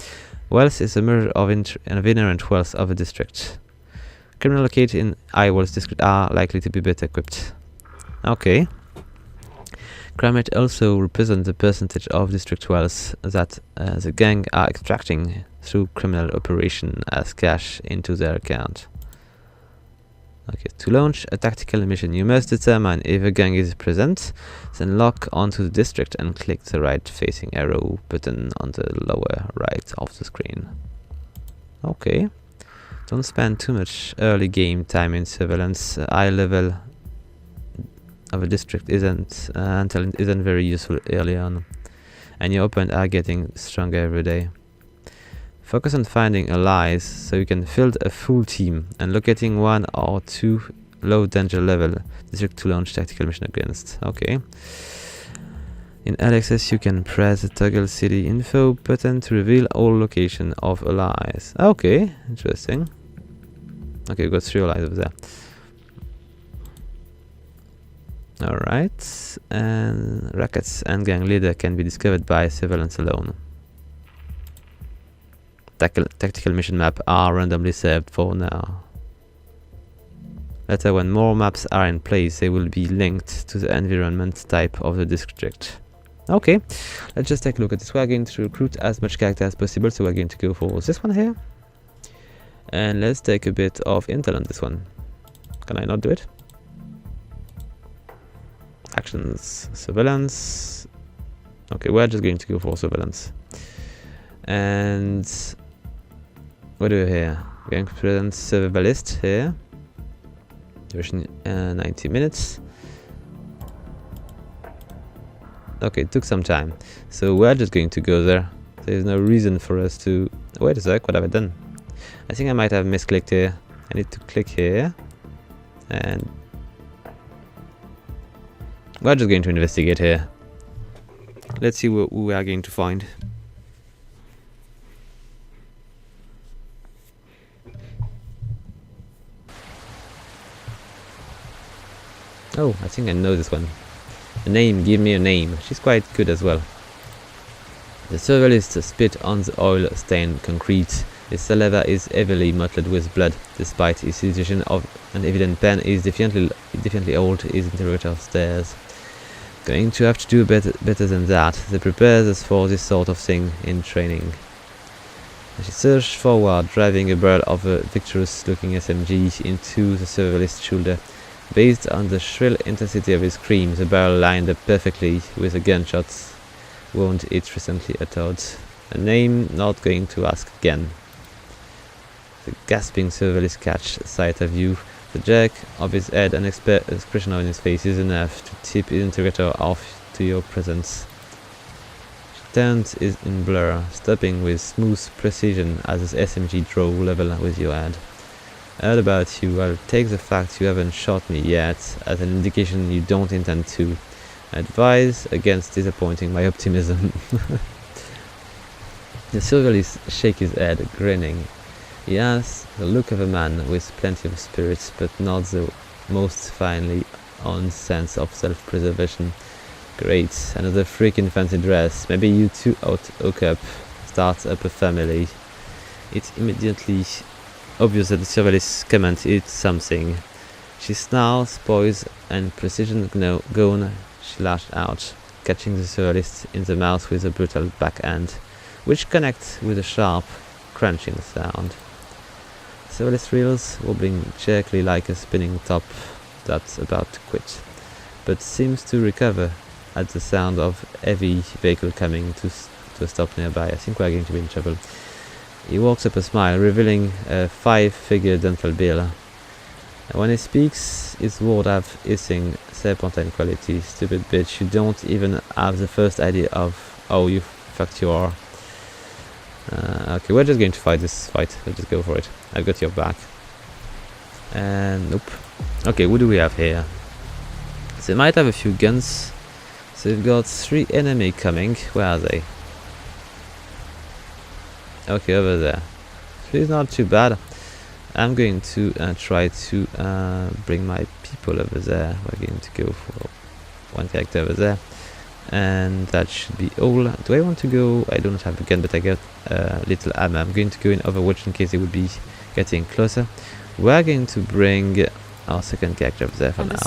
Wealth is a measure of inherent wealth of a district. Criminals located in high wealth district are likely to be better equipped. Okay. Crime rate also represents the percentage of district wealth that the gang are extracting through criminal operation as cash into their account. Okay, to launch a tactical mission, you must determine if a gang is present, then lock onto the district and click the right-facing arrow button on the lower right of the screen. Okay, don't spend too much early game time in surveillance. High level of a district isn't very useful early on, and your opponents are getting stronger every day. Focus on finding allies so you can field a full team and locating 1 or 2 low danger level district to launch tactical mission against. Okay. In LXS you can press the toggle city info button to reveal all location of allies. Okay, interesting. Okay, we've got 3 allies over there. Alright, and rackets and gang leader can be discovered by surveillance alone. Tactical mission map are randomly saved for now. Later, when more maps are in place, they will be linked to the environment type of the district. Okay, let's just take a look at this. We're going to recruit as much character as possible, so we're going to go for this one here. And let's take a bit of intel on this one. Can I not do it? Actions, surveillance. Okay, we're just going to go for surveillance. And what do we have here? We're going to present survivalist here. Duration 90 minutes. Okay, it took some time. So we're just going to go there. There's no reason for us to... Wait a sec, what have I done? I think I might have misclicked here. I need to click here. And we're just going to investigate here. Let's see what we are going to find. Oh, I think I know this one. A name, give me a name. She's quite good as well. The survivalist spit on the oil-stained concrete. His saliva is heavily mottled with blood. Despite his situation of an evident pen is definitely old, his interrogator stares. Going to have to do better than that. They prepare us for this sort of thing in training. She surged forward, driving a barrel of a victorious-looking SMG into the survivalist's shoulder. Based on the shrill intensity of his scream, the barrel lined up perfectly with a gunshot wound it recently uttered. A name not going to ask again. The gasping survivalist catch sight of you. The jerk of his head and expression on his face is enough to tip his interrogator off to your presence. She turns in blur, stopping with smooth precision as his SMG draw level with your head. Heard about you. I'll take the fact you haven't shot me yet as an indication you don't intend to. I advise against disappointing my optimism. The survivalist shakes his head, grinning. He has the look of a man with plenty of spirit, but not the most finely honed sense of self-preservation. Great, another freak in fancy dress. Maybe you two hook up, start up a family. It's immediately obvious that the survivalist's comment is something. She snarls, poise, and precision gone. She lashed out, catching the survivalist in the mouth with a brutal backhand, which connects with a sharp, crunching sound. The survivalist reels, wobbling jerkily like a spinning top that's about to quit, but seems to recover at the sound of heavy vehicle coming to a stop nearby. I think we're going to be in trouble. He walks up a smile, revealing a 5-figure dental bill. When he speaks, his words have hissing serpentine quality. Stupid bitch, you don't even have the first idea of how you fucked you are. Okay, we're just going to fight this fight. Let's just go for it. I've got your back. And nope. Okay, what do we have here? They might have a few guns. So we've got 3 enemy coming. Where are they? Okay, over there. So it's not too bad. I'm going to try to bring my people over there. We're going to go for 1 character over there. And that should be all. Do I want to go? I don't have a gun, but I got little ammo. I'm going to go in Overwatch in case they would be getting closer. We're going to bring our second character over there for now.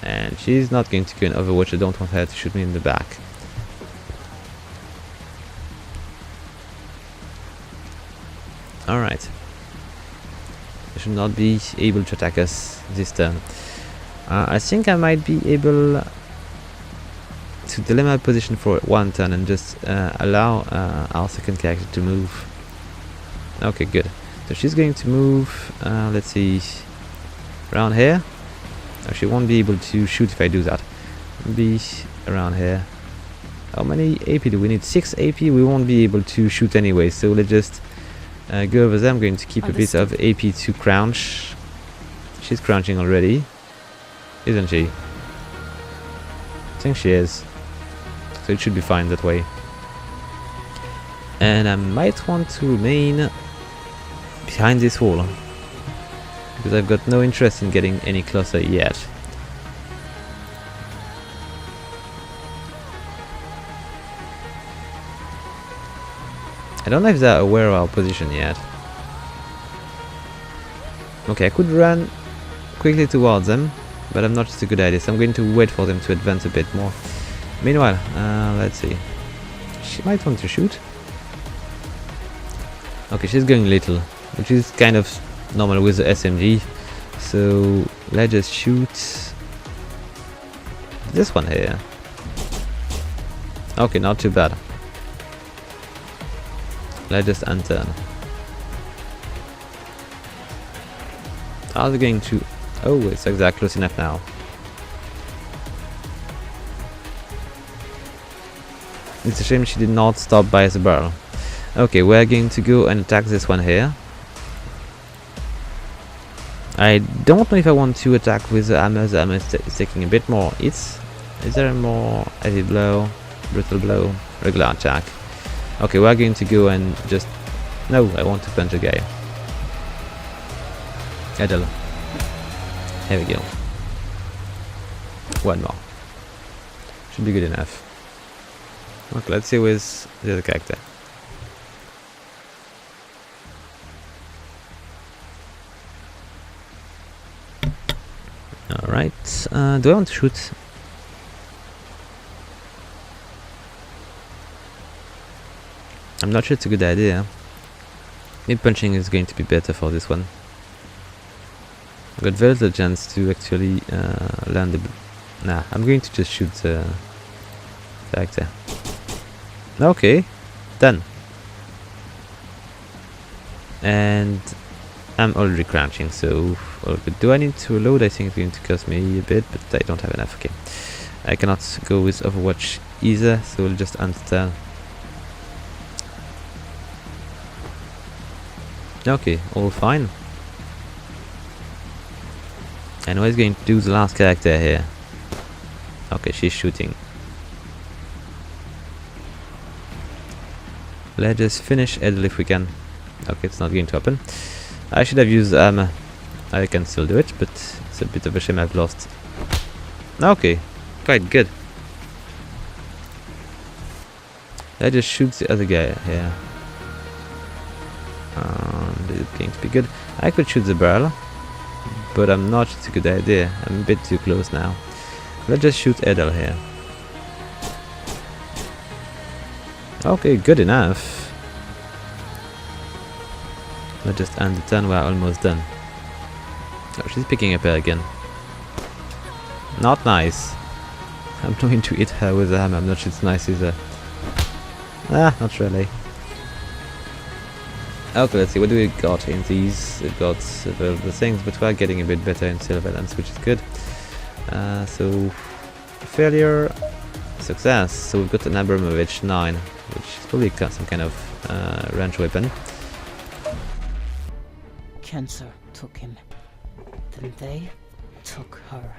And she's not going to go in Overwatch. I don't want her to shoot me in the back. Alright. They should not be able to attack us this turn. I think I might be able to delay my position for one turn and just allow our second character to move. Okay, good. So she's going to move, let's see, around here. No, she won't be able to shoot if I do that. Be around here. How many AP do we need? 6 AP. We won't be able to shoot anyway, so let's just go over there. I'm going to keep a bit of AP to crouch. She's crouching already, isn't she? I think she is. So it should be fine that way. And I might want to remain behind this wall, because I've got no interest in getting any closer yet. I don't know if they're aware of our position yet. Okay, I could run quickly towards them, but I'm not just a good idea, so I'm going to wait for them to advance a bit more. Meanwhile, let's see. She might want to shoot. Okay, she's going little, which is kind of normal with the SMG. So let's just shoot this one here. Okay, not too bad. Let's just unturn. Are they going to... Oh, it's exactly close enough now. It's a shame she did not stop by the barrel. Okay, we're going to go and attack this one here. I don't know if I want to attack with the hammer. The hammer is taking a bit more hits. Is there a more heavy blow, brutal blow, regular attack? Okay, we're going to go and just... No, I want to punch a guy. Idle. Here we go. One more. Should be good enough. Okay, let's see with the other character. Alright, do I want to shoot? I'm not sure it's a good idea. Maybe punching is going to be better for this one. I've got very little chance to actually land the... Nah, I'm going to just shoot the character. Okay, done. And I'm already crouching, so all good. Do I need to reload? I think it's going to cost me a bit, but I don't have enough. Okay, I cannot go with Overwatch either, so we'll just unturn. Okay, all fine. And who is going to do the last character here? Okay, she's shooting. Let's just finish Edel if we can. Okay, it's not going to happen. I should have used armor. I can still do it, but it's a bit of a shame I've lost. Okay, quite good. Let's just shoot the other guy here. This is going to be good. I could shoot the barrel, but I'm not. It's a good idea. I'm a bit too close now. Let's just shoot Edel here. Okay, good enough. Let's just end the turn. We're almost done. Oh, she's picking up her again. Not nice. I'm going to hit her with a hammer. I'm not sure it's nice either. Ah, not really. Okay, let's see, what do we got in these? We've got the things, but we're getting a bit better in surveillance, which is good. So, failure, success. So we've got an Abramovich 9, which is probably some kind of range weapon. Cancer took him. Then they took her.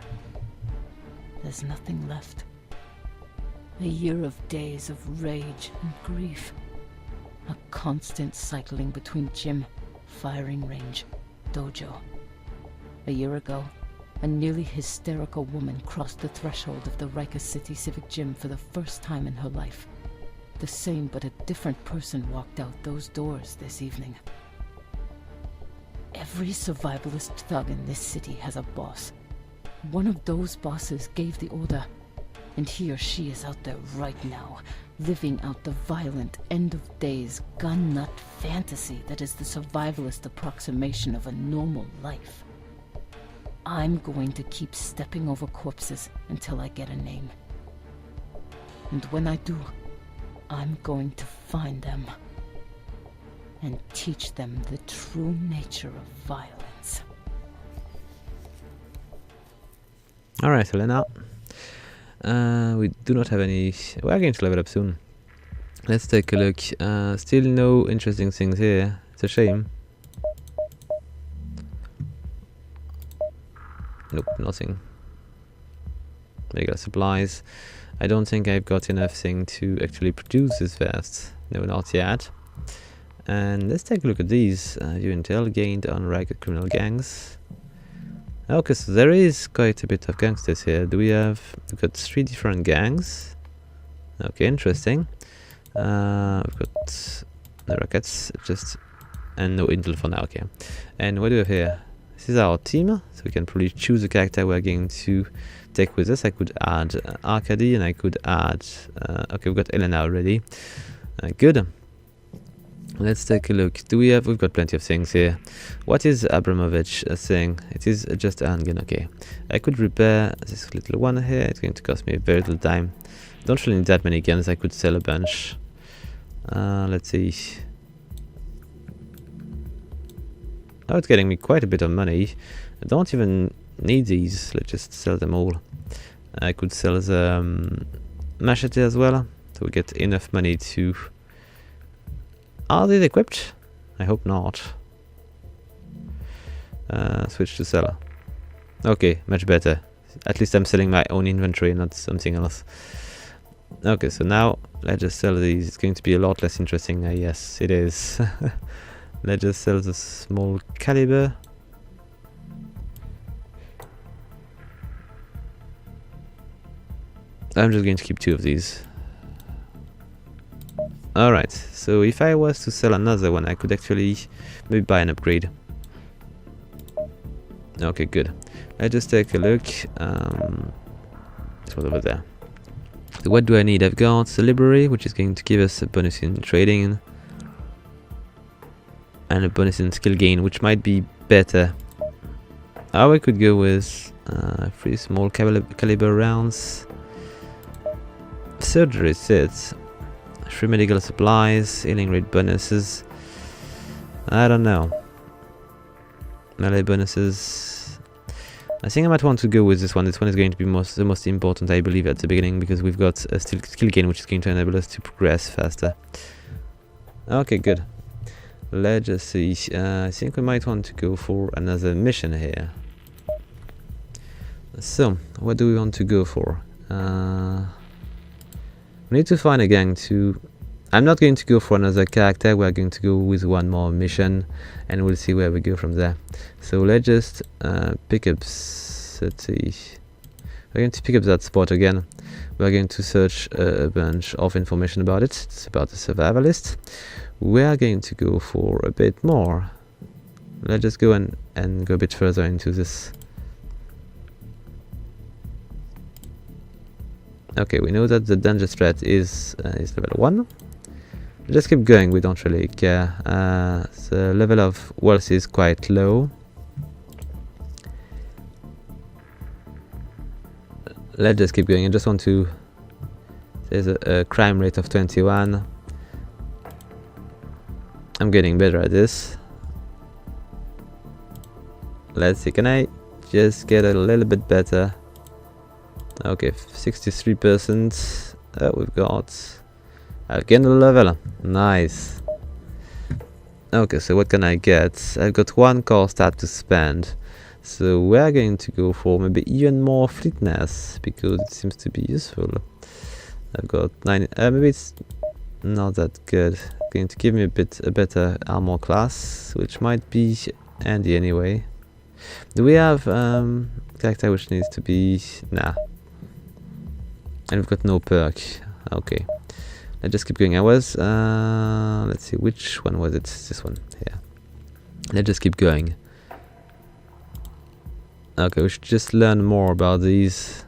There's nothing left. A year of days of rage and grief. A constant cycling between gym, firing range, dojo. A year ago, a nearly hysterical woman crossed the threshold of the Reiker City Civic Gym for the first time in her life. The same but a different person walked out those doors this evening. Every survivalist thug in this city has a boss. One of those bosses gave the order, and he or she is out there right now, living out the violent end of days gun nut fantasy that is the survivalist approximation of a normal life. I'm going to keep stepping over corpses until I get a name. And when I do, I'm going to find them and teach them the true nature of violence. Alright, so now we do not have any. We're going to level up soon. Let's take a look. Still no interesting things here. It's a shame. Nope, nothing. Medical supplies. I don't think I've got enough thing to actually produce this vest. No, not yet. And let's take a look at these. View intel gained on Reiker criminal gangs. Okay, so there is quite a bit of gangsters here. We've got 3 different gangs. Okay, interesting. We've got the rockets, and no intel for now. Okay, and what do we have here? This is our team, so we can probably choose a character we're going to take with us. I could add Arkady, and I could add. Okay, we've got Elena already. Good. Let's take a look. We've got plenty of things here. What is Abramovich saying? It is just a handgun. Okay, I could repair this little one here. It's going to cost me very little time. Don't really need that many guns. I could sell a bunch. Let's see. Oh, it's getting me quite a bit of money. I don't even need these. Let's just sell them all. I could sell the machete as well, so we get enough money to. Are they equipped? I hope not. Switch to seller. Okay, much better. At least I'm selling my own inventory, not something else. Okay, so now let's just sell these. It's going to be a lot less interesting. Yes, it is. Let's just sell the small caliber. I'm just going to keep 2 of these. Alright, so if I was to sell another one, I could actually maybe buy an upgrade. Okay, good. Let's just take a look. It's over there. So what do I need? I've got the library, which is going to give us a bonus in trading. And a bonus in skill gain, which might be better. Or I could go with 3 small caliber rounds. Surgery sets. 3 medical supplies, healing rate bonuses. I don't know. Melee bonuses. I think I might want to go with this one. This one is going to be the most important, I believe, at the beginning, because we've got a skill gain, which is going to enable us to progress faster. Okay, good. Let's just see. I think we might want to go for another mission here. So, what do we want to go for? We need to find a gang to. I'm not going to go for another character. We're going to go with one more mission, and we'll see where we go from there. So let's just pick up. Let's see. We're going to pick up that spot again. We're going to search a bunch of information about it. It's about the survivalist. We are going to go for a bit more. Let's just go and go a bit further into this. Okay, we know that the danger threat is level 1. Just keep going, we don't really care. The level of wealth is quite low. Let's just keep going. I just want to. There's a crime rate of 21. I'm getting better at this. Let's see, can I just get a little bit better? Okay, 63%. We've got. I'll get another level. Nice. Okay, so what can I get? I've got 1 core stat to spend. So we're going to go for maybe even more fleetness, because it seems to be useful. I've got 9. Maybe it's not that good. Going to give me a better armor class, which might be handy anyway. Do we have character which needs to be. Nah. And we've got no perk. Okay. Let's just keep going. I was. Let's see, which one was it? This one. Yeah. Let's just keep going. Okay, we should just learn more about these.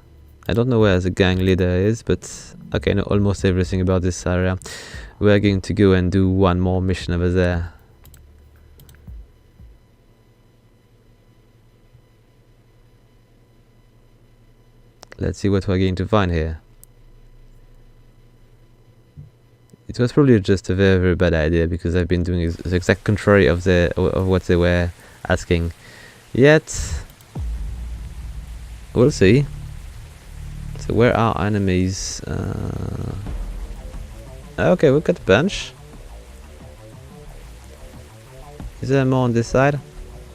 I don't know where the gang leader is, but okay, I know almost everything about this area. We're going to go and do one more mission over there. Let's see what we're going to find here. It was probably just a very, very bad idea, because I've been doing the exact contrary of what they were asking. Yet, we'll see. So where are enemies? Okay, we've got a bunch. Is there more on this side?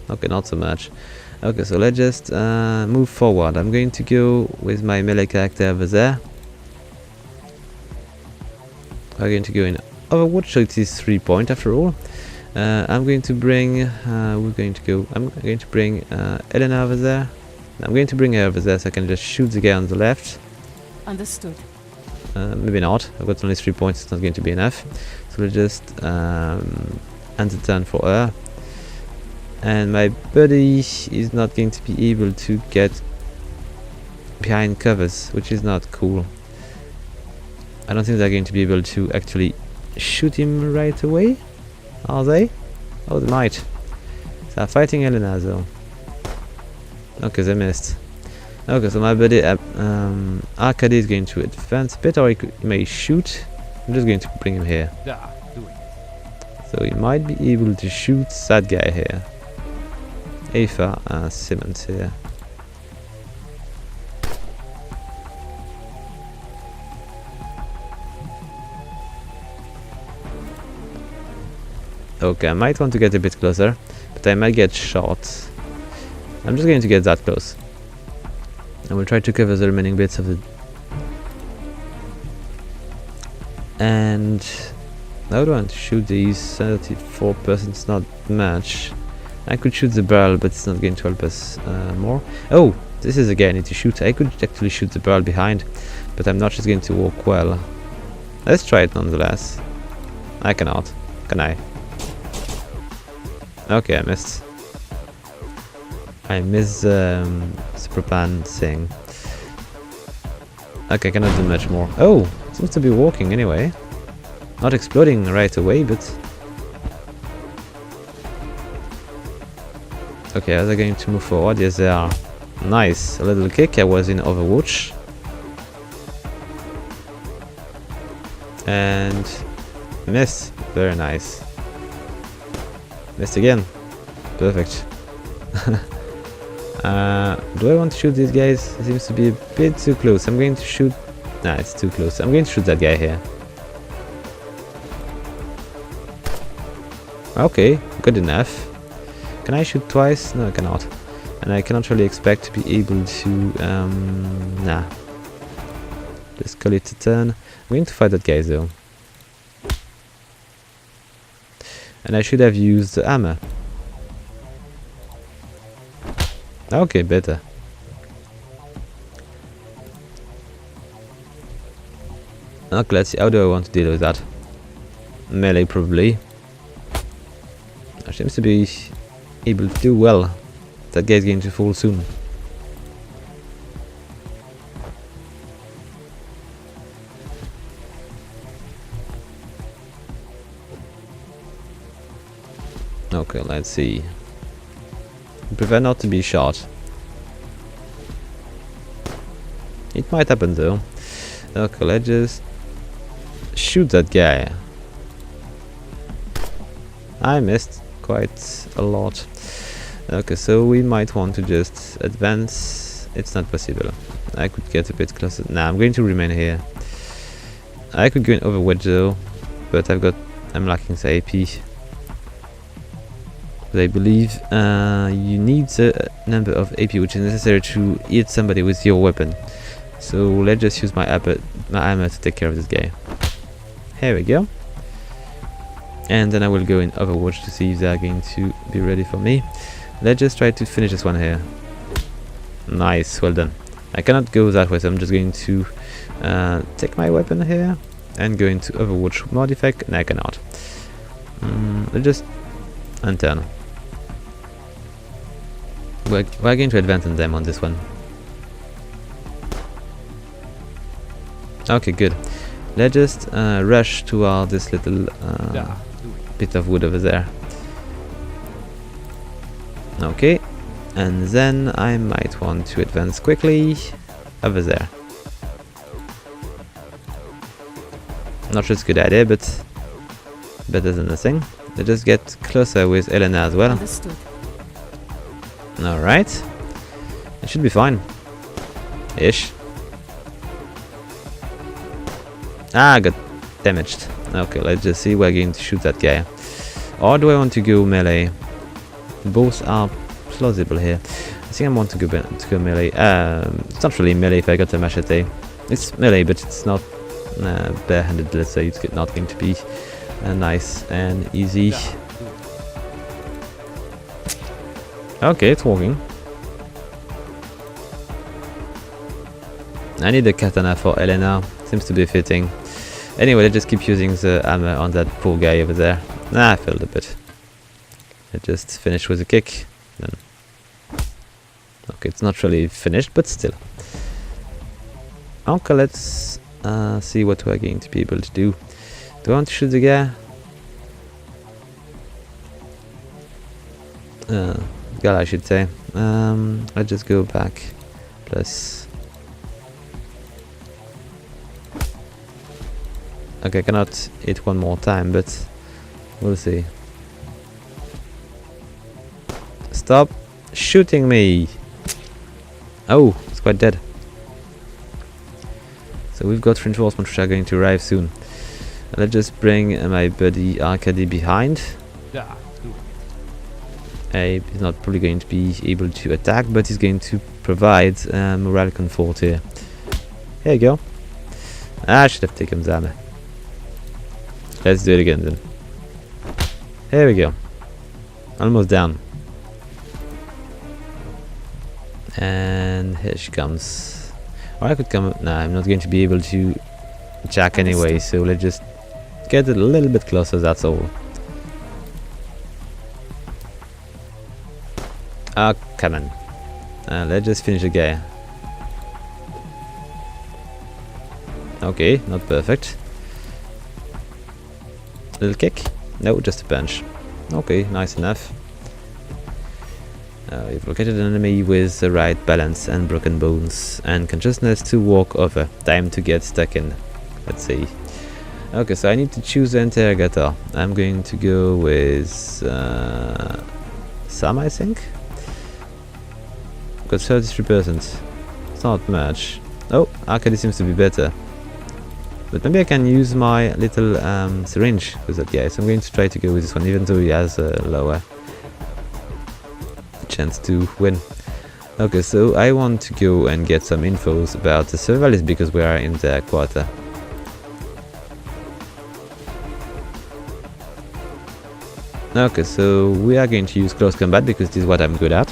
Okay, not so much. Okay, so let's just move forward. I'm going to go with my melee character over there. We're going to go in Overwatch, so it is 3 point after all. I'm going to bring I'm going to bring Elena over there. I'm going to bring her over there so I can just shoot the guy on the left. Understood. Maybe not. I've got only 3 points, it's not going to be enough. So we'll just end the turn for her. And my buddy is not going to be able to get behind covers, which is not cool. I don't think they're going to be able to actually shoot him right away, are they? Oh, they might. They're fighting Elena though. Okay, they missed. Okay, so my buddy Arcady is going to advance a bit, or he may shoot. I'm just going to bring him here. So he might be able to shoot that guy here. Afa Simmons here. Okay, I might want to get a bit closer, but I might get shot. I'm just going to get that close. I will try to cover the remaining bits of the... And... I would want to shoot these. 34% is not much. I could shoot the barrel, but it's not going to help us more. Oh! This is a guy I need to shoot. I could actually shoot the barrel behind, but I'm not just going to work well. Let's try it nonetheless. I cannot. Can I? Okay, I missed. I missed the propane thing. Okay, I cannot do much more. Oh! Seems to be working anyway. Not exploding right away, but... Okay, are they going to move forward? Yes, they are. Nice. A little kick. I was in Overwatch. And... missed. Very nice. Missed again. Perfect. Do I want to shoot these guys? It seems to be a bit too close. I'm going to shoot... Nah, it's too close. I'm going to shoot that guy here. Okay, good enough. Can I shoot twice? No, I cannot. And I cannot really expect to be able to... nah. Just call it a turn. I'm going to fight that guy though. And I should have used the hammer. Okay, better. Okay, let's see. How do I want to deal with that? Melee, probably. I seems to be able to do well. That guy's going to fall soon. Okay, let's see. Prefer not to be shot. It might happen though. Okay, let's just shoot that guy. I missed quite a lot. Okay, so we might want to just advance. It's not possible. I could get a bit closer. Nah, I'm going to remain here. I could go in Overwatch though, but I'm lacking the AP. But I believe you need the number of AP which is necessary to hit somebody with your weapon. So let's just use my hammer to take care of this guy. Here we go. And then I will go in Overwatch to see if they are going to be ready for me. Let's just try to finish this one here. Nice, well done. I cannot go that way, so I'm just going to take my weapon here and go into Overwatch mod effect, and I cannot. Let's just unturn. We're going to advance on them on this one. Okay, good. Let's just rush toward this little bit of wood over there. Okay, and then I might want to advance quickly over there. Not sure it's a good idea, but better than nothing. Let's just get closer with Elena as well. Understood. Alright. It should be fine. Ish. Ah, got damaged. Okay, let's just see. We're going to shoot that guy. Or do I want to go melee? Both are plausible here. I think I want to go melee. It's not really melee if I got a machete. It's melee, but it's not barehanded, let's say. It's not going to be nice and easy. Okay, it's working. I need a katana for Elena. Seems to be fitting. Anyway, let's just keep using the hammer on that poor guy over there. I failed a bit. I just finished with a kick. Then. Okay, it's not really finished, but still. Okay, let's see what we're going to be able to do. Do I want to shoot the guy? Girl, I should say. Let's just go back. Plus. Okay, I cannot hit one more time, but we'll see. Stop shooting me! Oh, it's quite dead. So we've got reinforcements which are going to arrive soon. Let's just bring my buddy Arkady behind. He's not probably going to be able to attack, but he's going to provide morale comfort here. Here you go. I should have taken the hammer. Let's do it again then. Here we go. Almost down. And here she comes. Or I could come up. Nah, I'm not going to be able to attack anyway, so let's just get a little bit closer, that's all. Ah, come on. Let's just finish the guy. Okay, not perfect. Little kick? No, just a punch. Okay, nice enough. You've located an enemy with the right balance and broken bones and consciousness to walk over. Time to get stuck in. Let's see. Okay, so I need to choose the interrogator. I'm going to go with Sam, I think. Got 33%. It's not much. Oh, Arkady seems to be better. But maybe I can use my little syringe with that guy. So I'm going to try to go with this one, even though he has a lower chance to win. Okay, so I want to go and get some infos about the survivalists because we are in their quarter. Okay, so we are going to use close combat because this is what I'm good at.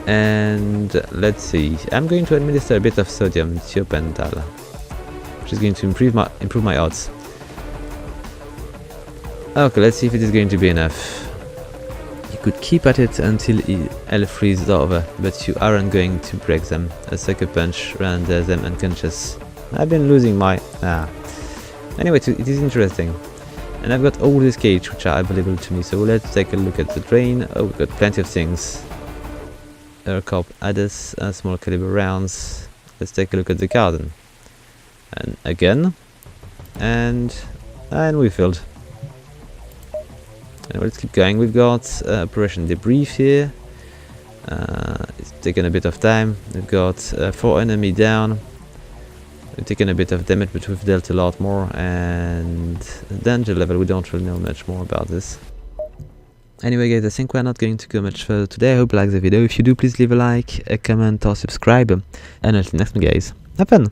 And let's see, I'm going to administer a bit of sodium thiopental, which is going to improve my odds. Okay, let's see if it is going to be enough. You could keep at it until hell freezes over, but you aren't going to break them. A sucker punch renders them unconscious. I've been losing my... Anyway, it is interesting. And I've got all these cages which are available to me, so let's take a look at the drain. Oh, we've got plenty of things. Aircorp adders, small caliber rounds. Let's take a look at the garden. And again. And we filled. And let's keep going. We've got Operation Debrief here. It's taken a bit of time. We've got 4 enemy down. We've taken a bit of damage, but we've dealt a lot more. And danger level, we don't really know much more about this. Anyway guys, I think we're not going to go much further today. I hope you liked the video. If you do, please leave a like, a comment or subscribe. And until next time guys, have fun!